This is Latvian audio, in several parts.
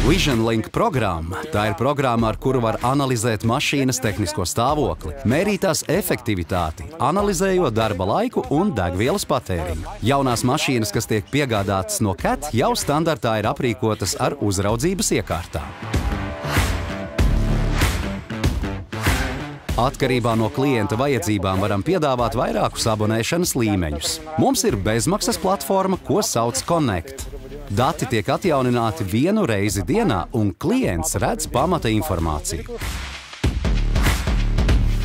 VisionLink programma – tā ir programma, ar kuru var analizēt mašīnas tehnisko stāvokli, mērīt tās efektivitāti, analizējot darba laiku un degvielas patēriņu. Jaunās mašīnas, kas tiek piegādātas no CAT, jau standartā ir aprīkotas ar uzraudzības iekārtām. Atkarībā no klienta vajadzībām varam piedāvāt vairākus abonēšanas līmeņus. Mums ir bezmaksas platforma, ko sauc Connect. Dati tiek atjaunināti vienu reizi dienā, un klients redz pamata informāciju.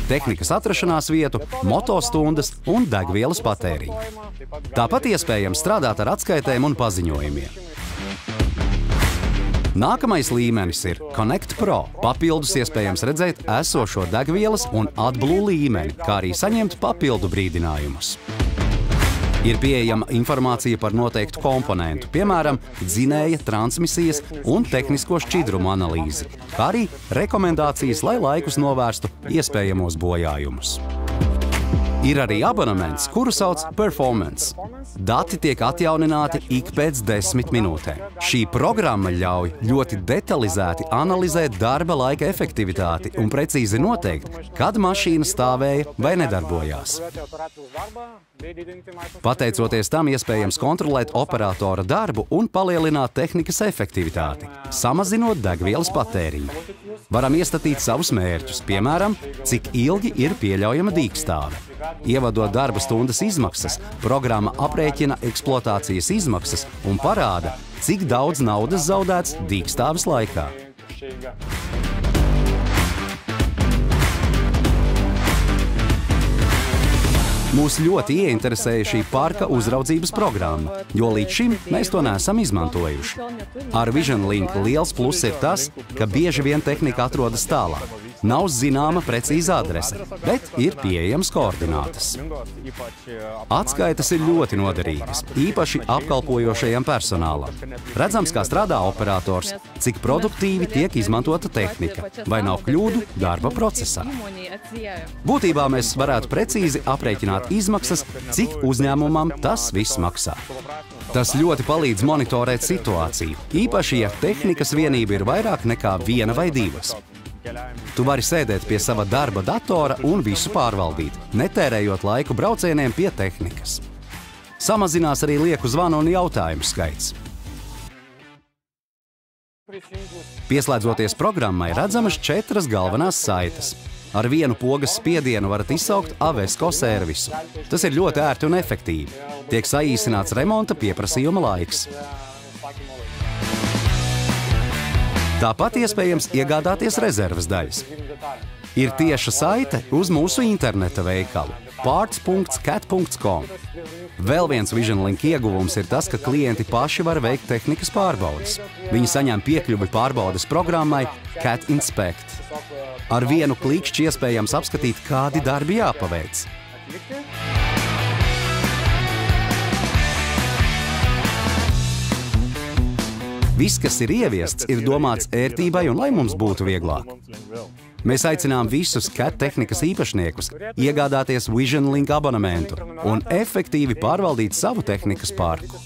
Tehnikas atrašanās vietu, motostundas un degvielas patēriņu. Tāpat iespējams strādāt ar atskaitēm un paziņojumiem. Nākamais līmenis ir Connect Pro. Papildus iespējams redzēt esošo degvielas un AdBlue līmeni, kā arī saņemt papildu brīdinājumus. Ir pieejama informācija par noteiktu komponentu, piemēram, dzinēja, transmisijas un tehnisko šķidrumu analīzi, kā arī rekomendācijas, lai laikus novērstu iespējamos bojājumus. Ir arī abonements, kuru sauc Performance. Dati tiek atjaunināti ik pēc 10 minūtēm. Šī programma ļauj ļoti detalizēti analizēt darba laika efektivitāti un precīzi noteikt, kad mašīna stāvēja vai nedarbojās. Pateicoties tam, iespējams kontrolēt operatora darbu un palielināt tehnikas efektivitāti, samazinot degvielas patēriņu. Varam iestatīt savus mērķus, piemēram, cik ilgi ir pieļaujama dīkstāve. Ievadot darba stundas izmaksas, programma aprēķina eksploatācijas izmaksas un parāda, cik daudz naudas zaudēts dīkstāves laikā. Mūs ļoti ieinteresēja šī parka uzraudzības programma, jo līdz šim mēs to neesam izmantojuši. Ar VisionLink liels pluss ir tas, ka bieži vien tehnika atrodas tālāk. Nav zināma precīza adrese, bet ir pieejamas koordinātas. Atskaites ir ļoti noderīgas, īpaši apkalpojošajam personālam. Redzams, kā strādā operators, cik produktīvi tiek izmantota tehnika, vai nav kļūdu darba procesā. Būtībā mēs varētu precīzi aprēķināt izmaksas, cik uzņēmumam tas viss maksā. Tas ļoti palīdz monitorēt situāciju, īpaši, ja tehnikas vienība ir vairāk nekā viena vai divas. Tu vari sēdēt pie sava darba datora un visu pārvaldīt, netērējot laiku braucieniem pie tehnikas. Samazinās arī lieku zvanu un jautājumu skaits. Pieslēdzoties programmai, redzamas 4 galvenās saites. Ar vienu pogas spiedienu varat izsaukt Avesko servisu. Tas ir ļoti ērti un efektīvi. Tiek saīsināts remonta pieprasījuma laiks. Tāpat iespējams iegādāties rezerves daļas. Ir tieša saite uz mūsu interneta veikalu parts.cat.com. Vēl viens VisionLink ieguvums ir tas, ka klienti paši var veikt tehnikas pārbaudes. Viņi saņem piekļuvi pārbaudes programmai CAT Inspect. Ar vienu klikšķi iespējams apskatīt, kādi darbi jāpaveic. Viss, kas ir ieviests, ir domāts ērtībai un lai mums būtu vieglāk. Mēs aicinām visus CAT tehnikas īpašniekus iegādāties VisionLink abonementu un efektīvi pārvaldīt savu tehnikas parku.